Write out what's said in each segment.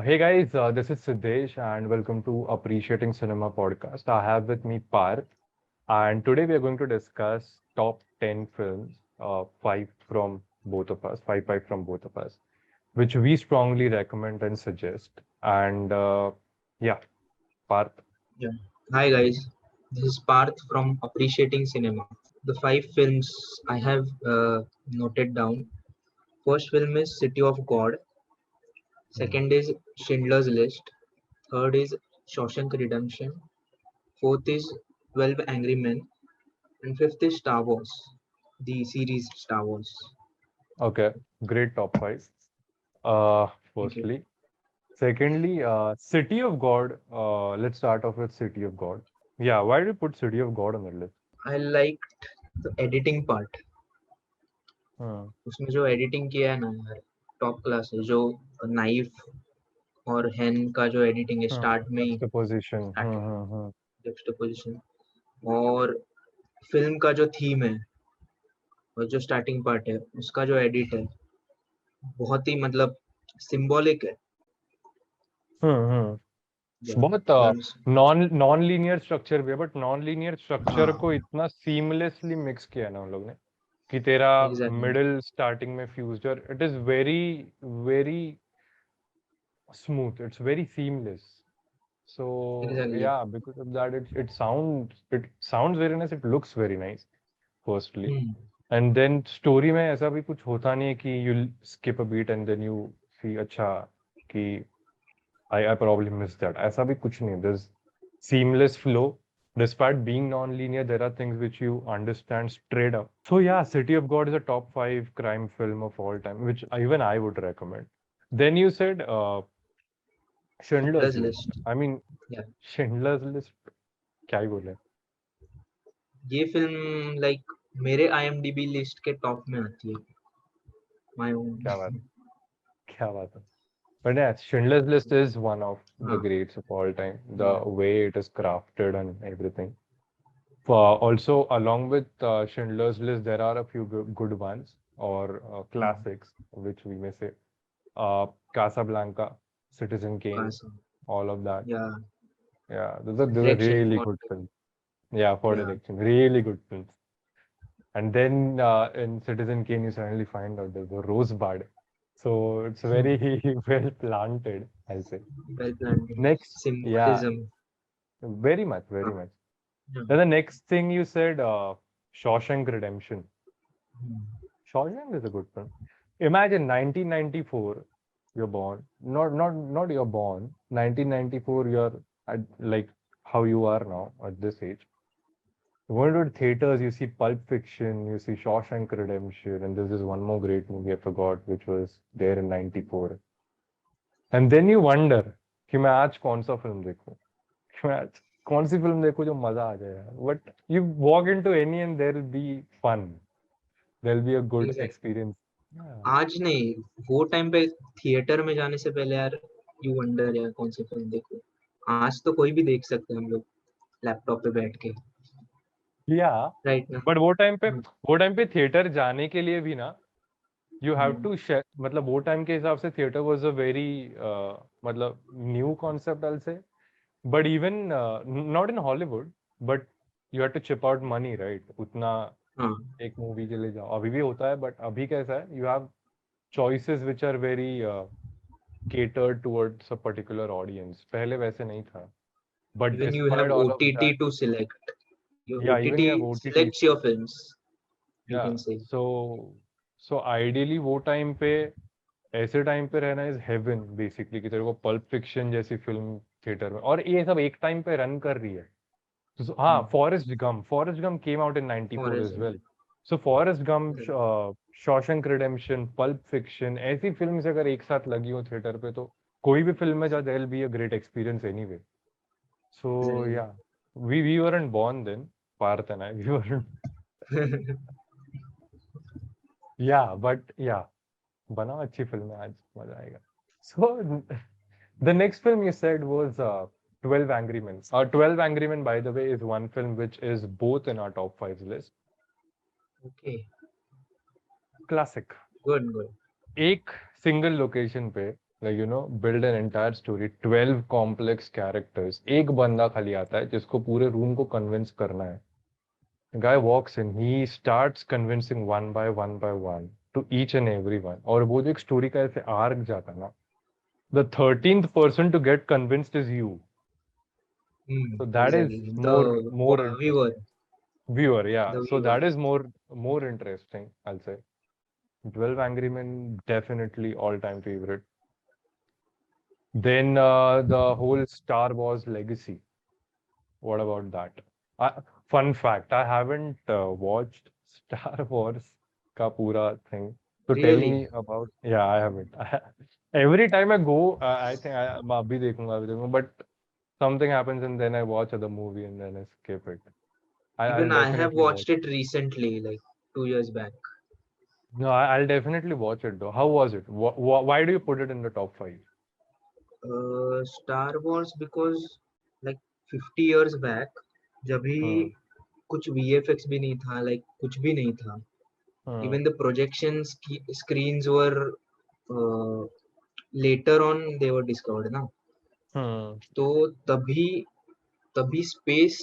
Hey guys, this is Siddesh and welcome to Appreciating Cinema podcast. I have with me Parth, and today we are going to discuss top 10 films, five from both of us, five from both of us, which we strongly recommend and suggest. And yeah, Parth. Yeah. Hi guys, this is Parth from Appreciating Cinema. The five films I have noted down. First film is City of God. Mm. Second is Schindler's List. Third is Shawshank Redemption. Fourth is 12 Angry Men. And fifth is Star Wars, the series Star Wars. Okay, great top five. Thank you. Firstly. Secondly, City of God. Let's start off with City of God. Yeah, why did you put City of God on the list? I liked the editing part. Hmm. उसमें जो editing किया है ना यार, top class है. जो knife और हैन का जो एडिटिंग है स्टार्ट में ही, Juxtaposition. Starting Hmm. जुक्सटापोजिशन, और फिल्म का जो थीम है और जो स्टार्टिंग पार्ट है उसका जो एडिट है बहुत ही मतलब सिंबॉलिक है. हम्म. Yeah, बहुत that's- नॉन लीनियर स्ट्रक्चर भी है, बट नॉन लीनियर स्ट्रक्चर हाँ को इतना सीमलेसली मिक्स किया है ना उन लोग ने कि तेरा एग्जैक्टली मिडिल स्टार्टिंग में फ्यूज्ड और it is very very smooth, it's very seamless. So exactly. yeah, because of that, it sounds very nice. It looks very nice, firstly, and then story में ऐसा भी कुछ होता नहीं है कि you skip a beat and then you see अच्छा कि I probably missed that. ऐसा भी कुछ नहीं. There's seamless flow. Despite being non-linear, there are things which you understand straight up. So yeah, City of God is a top five crime film of all time, which even I would recommend. Then you said Schindler's Schindler's List. List. I mean, या Schindler's List. क्या ही बोले. ये film like मेरे IMDb list के top में आती है. My own. क्या बात क्या बात है. But yeah, Schindler's List is one of the हाँ greats of all time. The या way it is crafted and everything. Also, along with Schindler's List, there are a few good ones or classics, which we may say. Casablanca, Citizen Kane, Casa all of that. या Yeah, those are direction really और good films. Yeah, for या direction, really good films. And then in Citizen Kane, you suddenly find out there's a rosebud. So it's very well planted, I'll say. Well planned Next, yeah, symbolism. very much, हाँ very much. या. Then the next thing you said, Shawshank Redemption. Shawshank is a good film. Imagine 1994, you're born. Not you're born. 1994, you're at, like how you are now at this age. You go into the theaters, you see Pulp Fiction, you see Shawshank Redemption, and there's this one more great movie I forgot, which was there in 94. And then you wonder कि मैं आज कौन सा film देखूं, कि मैं आज कौन सी फिल्म देखूं जो मजा आ जाए. But you walk into any and there'll be fun. There'll be a good exact. experience. Yeah. आज नहीं, वो टाइम पे थिएटर में जाने से पहले यार यू वंडर यार कौन सी फिल्म देखो. आज तो कोई भी देख सकते हैं हम लोग लैपटॉप पे बैठ के. Yeah. राइट ना. But वो टाइम पे थिएटर जाने के लिए भी ना you have to share. मतलब वो टाइम के हिसाब से थिएटर was a very मतलब new concept, I'll say. But even not in Hollywood, but you had to chip out money, right? उतना हाँ एक मूवी के लिए जाओ. अभी भी होता है, but अभी कैसा है? You have choices which are very catered towards a particular audience. पहले वैसे नहीं था. But even you despite have all of OTT that, to select. Your yeah, even OTT you have OTTs. Selects your films, you Yeah. Can say. So ideally वो time पे ऐसे time पे रहना is heaven basically, कि तेरे को pulp fiction जैसी film theatre में, और ये सब एक टाइम पे रन कर रही है. तो हाँ, Forrest Gump came out in 94 Forrest. As well. So Forrest Gump, Shawshank Redemption, Pulp Fiction, ऐसी फिल्म्स अगर एक साथ लगी हो थिएटर पे तो कोई भी फिल्म में जा, there will be a great experience anyway. So yeah, we weren't born then, Parth and I, we weren't. Yeah, but yeah, बनाओ अच्छी फिल्म है, आज मजा आएगा. So the next film you said was 12 Angry Men. 12 Angry Men, by the way, is one film which is both in our top five list. Okay. Classic. Good good. एक single location पे like build an entire story, 12 complex characters, एक बंदा खाली आता है जिसको पूरे room को कन्विंस करना है. The guy walks in, he starts convincing one by one to each and every one. और वो जो एक स्टोरी का ऐसे आर्क जाता है ना, the 13th person to get convinced is you. So that is Exactly. more Viewer, viewer, yeah. the So viewer. that is more interesting, I'll say. 12 Angry Men, definitely all-time favorite. Then the whole Star Wars legacy. What about that? Fun fact, I haven't watched Star Wars ka pura thing. So tell Really? me about. Yeah, I haven't. Every time I go, I think मैं अभी देखूंगा, but something happens and then I watch the movie and then I skip it. I'll Even I have definitely watch. watched it recently, like 2 years back. No, I'll definitely watch it though. How was it? Why do you put it in the top five? Star Wars because like 50 years back, जब भी Hmm. कुछ VFX भी नहीं था, like कुछ भी नहीं था. Hmm. Even the projection screens were later on they were discovered ना. Hmm. तो तभी तभी स्पेस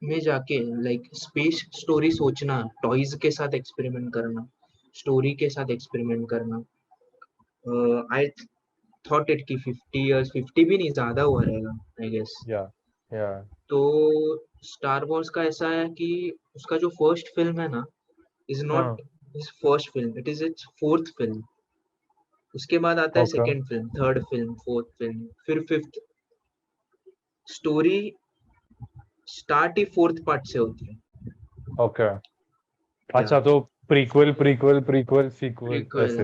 में जाके लाइक स्पेस स्टोरी सोचना, टॉयज के साथ एक्सपेरिमेंट करना, स्टोरी के साथ एक्सपेरिमेंट करना. आई थॉट इट कि 50 इयर्स, 50 भी नहीं, ज्यादा हुआ रहेगा आई गेस. Yeah. Yeah. तो स्टार वॉर्स का ऐसा है कि उसका जो फर्स्ट फिल्म है ना, is Hmm. Not his first film, it is it's fourth film. उसके बाद आता है Okay. Second film, third film, fourth film, फिर फिफ्थ. स्टोरी स्टार्ट ही फोर्थ पार्ट से होती है. Okay. या अच्छा तो प्रीक्वल सीक्वल प्रीक्वल, ऐसे.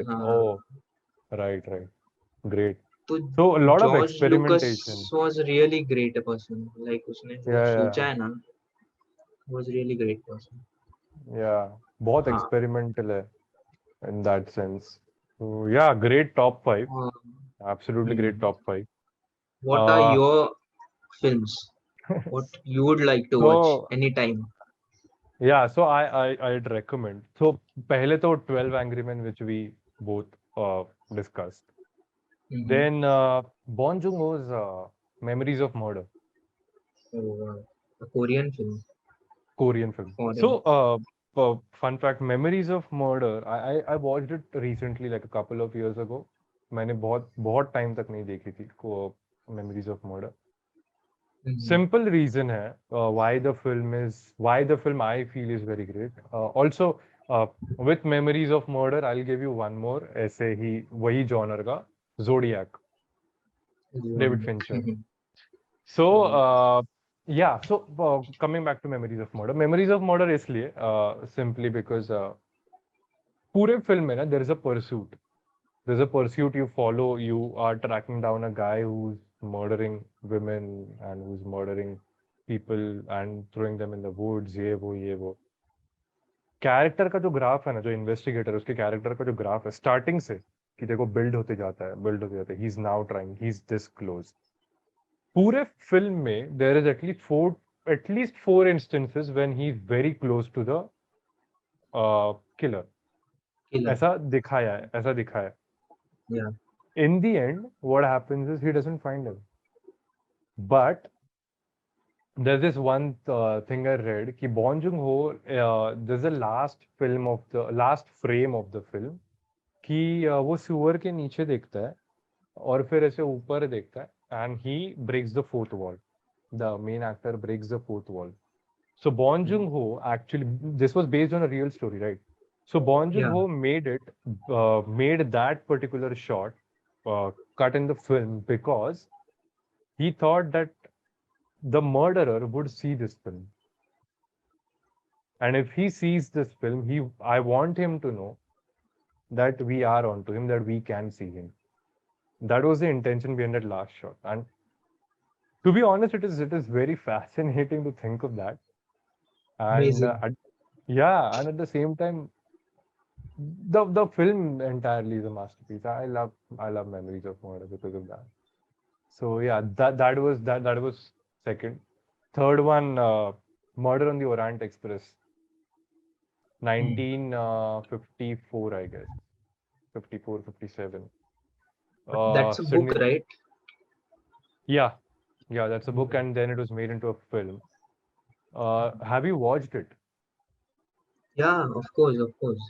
हाँ. Oh, right. Great. तो So a lot of George Lucas experimentation. Was really great person, like उसने जो Yeah, सोचा है ना, was really great person. yeah. बहुत हाँ. experimental है in that sense. So yeah, great top five. Absolutely great top five. What are Uh, your films, what you would like to watch so any time? yeah, so I'd recommend. So पहले तो 12 Angry Men which we both discussed. Then Bong Joon-ho's Memories of Murder, Korean film, Korean film. Foreign. So fun fact, Memories of Murder, I watched it recently like a couple of years ago. मैंने बहुत बहुत time तक नहीं देखी थी को Memories of Murder. Simple reason है why the film I feel is very great. Also with Memories of Murder, I'll give you one more ऐसे ही वही genre का Zodiac, David Fincher. So yeah, so coming back to Memories of Murder इसलिए simply because पूरे film में ना there's a pursuit you follow. You are tracking down a guy who's murdering women and who's murdering people and throwing them in the woods. ये वो character का जो graph है ना, जो इन्वेस्टिगेटर उसके कैरेक्टर का जो ग्राफ है स्टार्टिंग से कि देखो बिल्ड होते जाता है, he is now trying, he is this close. पूरे फिल्म में there is at least four instances when he is very close to the killer. ऐसा दिखाया है. या In the end, what happens is he doesn't find him. But there's this one thing I read कि Bong Joon-ho, there's a last frame of the film कि वो सुअर के नीचे देखता है और फिर ऐसे ऊपर देखता है and he breaks the fourth wall. The main actor breaks the fourth wall. So Bong Joon-ho actually, this was based on a real story, right? So Bong या Joon-ho made that particular shot cut in the film because he thought that the murderer would see this film. And if he sees this film, I want him to know that we are onto him, that we can see him. That was the intention behind that last shot. And to be honest, it is very fascinating to think of that. And amazing. yeah, and at the same time, the film entirely is a masterpiece. I love Memories of Murder because of that. So yeah, that was second. Third one, Murder on the Orient Express, 1954, I guess, 54, 57. That's a book, Sydney. right? Yeah, yeah, that's a book, Mhm. and then it was made into a film. Have you watched it? Yeah, of course, of course.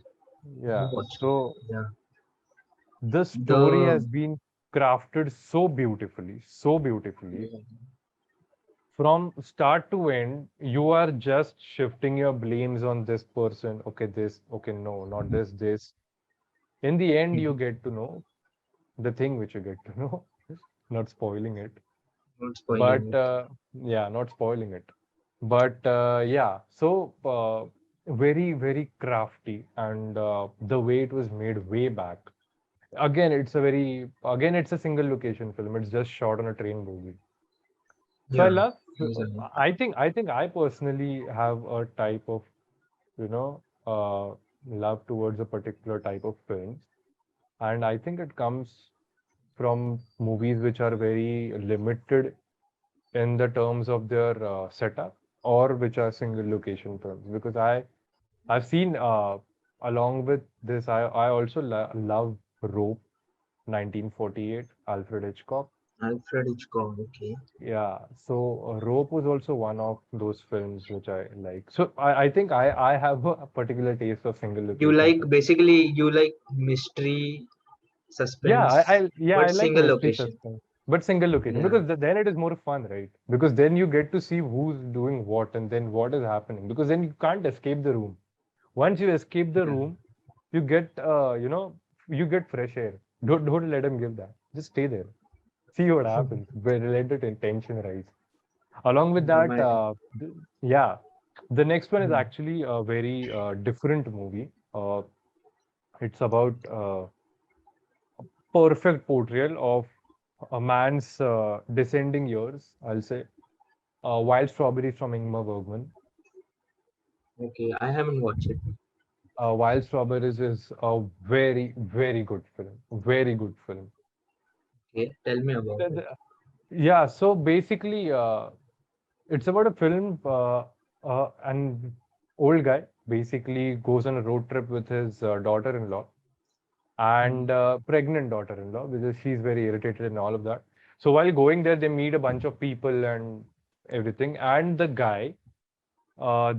I Yeah. watched it. So Yeah. the story The has been crafted so beautifully. yeah. From start to end, you are just shifting your blames on this person. Okay, this, okay, no, not this, this. In the end, you Mhm. get to know the thing which you get to know, not spoiling it. Not spoiling But it. yeah, not spoiling it. But yeah, so very, very crafty, and the way it was made way back. Again, it's a single location film. It's just shot on a train movie. So I Yeah. love, Exactly. I think I personally have a type of, you know, love towards a particular type of films. And I think it comes from movies which are very limited in the terms of their setup, or which are single location films. Because I've seen along with this, I also love Rope 1948, Alfred Hitchcock. Alfred Hitchcock. Okay. Yeah, so Rope was also one of those films which I like. So I think I have a particular taste of single You location like films. basically you like mystery, Yeah, suspense, I but like single mystery location. suspense, but single location, Yeah. because then it is more fun, right? Because then you get to see who's doing what and then what is happening. Because then you can't escape the room. Once you escape the Yeah. room, you get you get fresh air. Don't let them give that. Just stay there. See what happens. Where let the tension rise. Along with You that, might. yeah, the next one is Hmm. actually a very different movie. It's about perfect portrayal of a man's descending years, I'll say. Wild Strawberries from Ingmar Bergman. Okay, I haven't watched it. Wild Strawberries is a very, very good film. Very good film. Okay, tell me about Uh, it. the- Yeah, so basically, it's about a film. An old guy basically goes on a road trip with his daughter-in-law Hmm. and pregnant daughter-in-law, because she's very irritated and all of that. So while going there, they meet a bunch of people and everything. And the guy,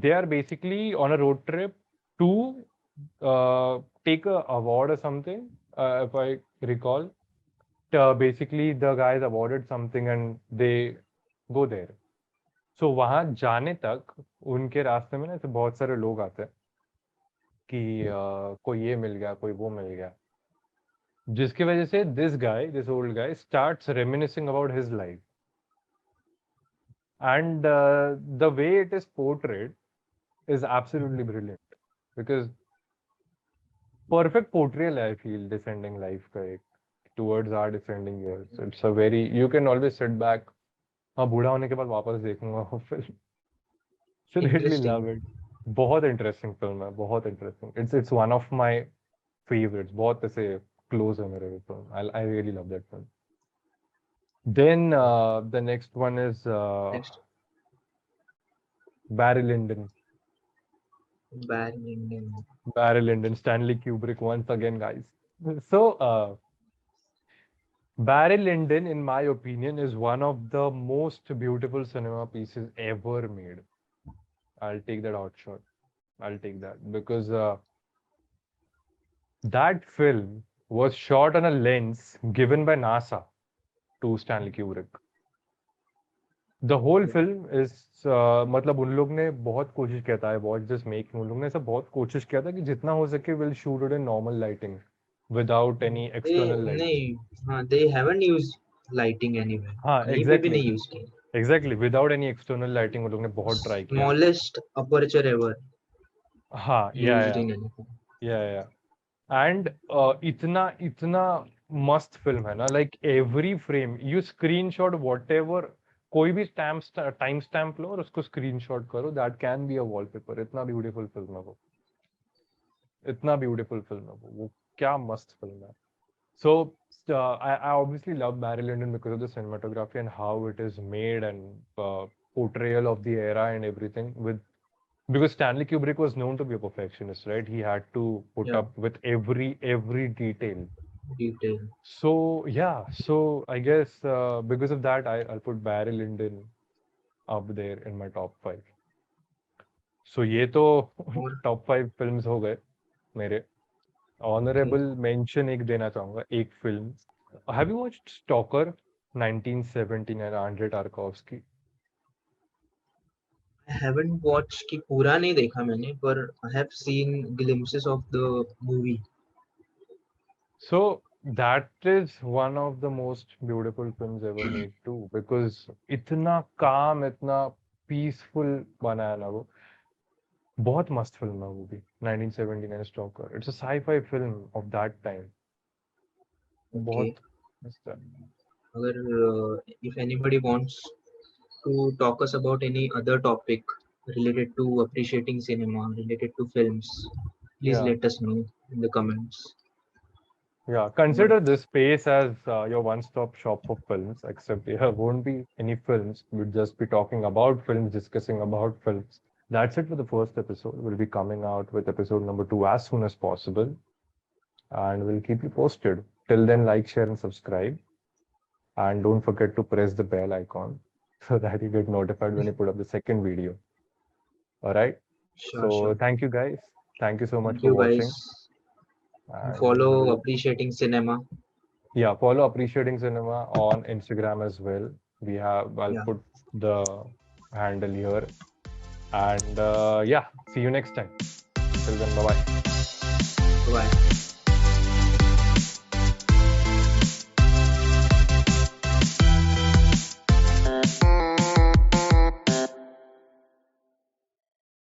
they are basically on a road trip to take a award or something, if I recall. Basically, the guys awarded something and they go there. So वहां जाने तक उनके रास्ते में ना ऐसे बहुत सारे लोग आते हैं कि कोई ये मिल गया, कोई वो मिल गया, जिसकी वजह से this old guy starts reminiscing about his life. And the way it is portrayed is absolutely brilliant, because perfect portrayal I feel descending life का एक towards our descending years. It's a very, you can always sit back. हाँ, बूढ़ा होने के बाद वापस देखूंगा वो film. So really love Interesting. it. बहुत इंटरेस्टिंग फिल्म है, बहुत interesting. It's one of my favorites. बहुत ऐसे close है मेरे film. I really love that film. Then the next one is Next, Barry Lyndon. Barry Lyndon. Barry Lyndon, Stanley Kubrick once again, guys. So Barry Lyndon, in my opinion, is one of the most beautiful cinema pieces ever made. I'll take that out shot. I'll take that, because that film was shot on a lens given by NASA to Stanley Kubrick. The whole film is मतलब उन लोग ने बहुत कोशिश किया था, I watch this making, उन लोग ने सब बहुत कोशिश किया था कि जितना हो सके will shoot it in normal lighting without any They external lighting. नहीं, हाँ, they haven't used lighting anywhere. हाँ, कहीं पे भी एग्जैक्टली, नहीं use की. Exactly without any external lighting उन लोग ने बहुत ट्राई किया. Smallest aperture ever हाँ, used in anything. या एंड इतना इतना मस्त फिल्म है ना, like every frame you screenshot whatever, कोई भी टाइम स्टैम्प लो और उसको स्क्रीनशॉट करो, that can be a wallpaper. इतना ब्यूटीफुल फिल्म है वो, इतना ब्यूटीफुल फिल्म है वो क्या मस्त फिल्म है. So I obviously love Barry Lyndon because of the cinematography and how it is made, and portrayal of the era and everything. With Because Stanley Kubrick was known to be a perfectionist, right? He had to put Yeah. up with every detail. detail. So yeah, so I guess because of that, I'll put Barry Lyndon up there in my top 5. So ये तो और top 5 films हो गए मेरे. okay. Honorable mention एक देना चाहूँगा, एक film. Have you watched Stalker 1979 Andrei Tarkovsky? I haven't watched कि पूरा नहीं देखा मैंने, पर I have seen glimpses of the movie. So that is one of the most beautiful films ever made too, because इतना calm, इतना peaceful बनाया ना वो. बहुत मस्त फिल्म है वो भी. 1979 Stalker. It's a sci-fi film of that time. Okay. बहुत मस्त है. अगर if anybody wants to talk us about any other topic related to appreciating cinema, related to films, please Yeah. let us know in the comments. Yeah, consider this space as your one-stop shop for films, except there won't be any films. We'll just be talking about films, discussing about films. That's it for the first episode. We'll be coming out with episode number 2 as soon as possible. And we'll keep you posted. Till then, like, share, and subscribe. And don't forget to press the bell icon so that you get notified when you put up the second video. All right. Sure, So sure. thank you, guys. Thank you so much Thank for you watching. guys. And Follow we'll appreciating cinema. Yeah, follow Appreciating Cinema on Instagram as well. I'll Yeah. put the handle here. And yeah, see you next time. Till then, bye bye. Bye.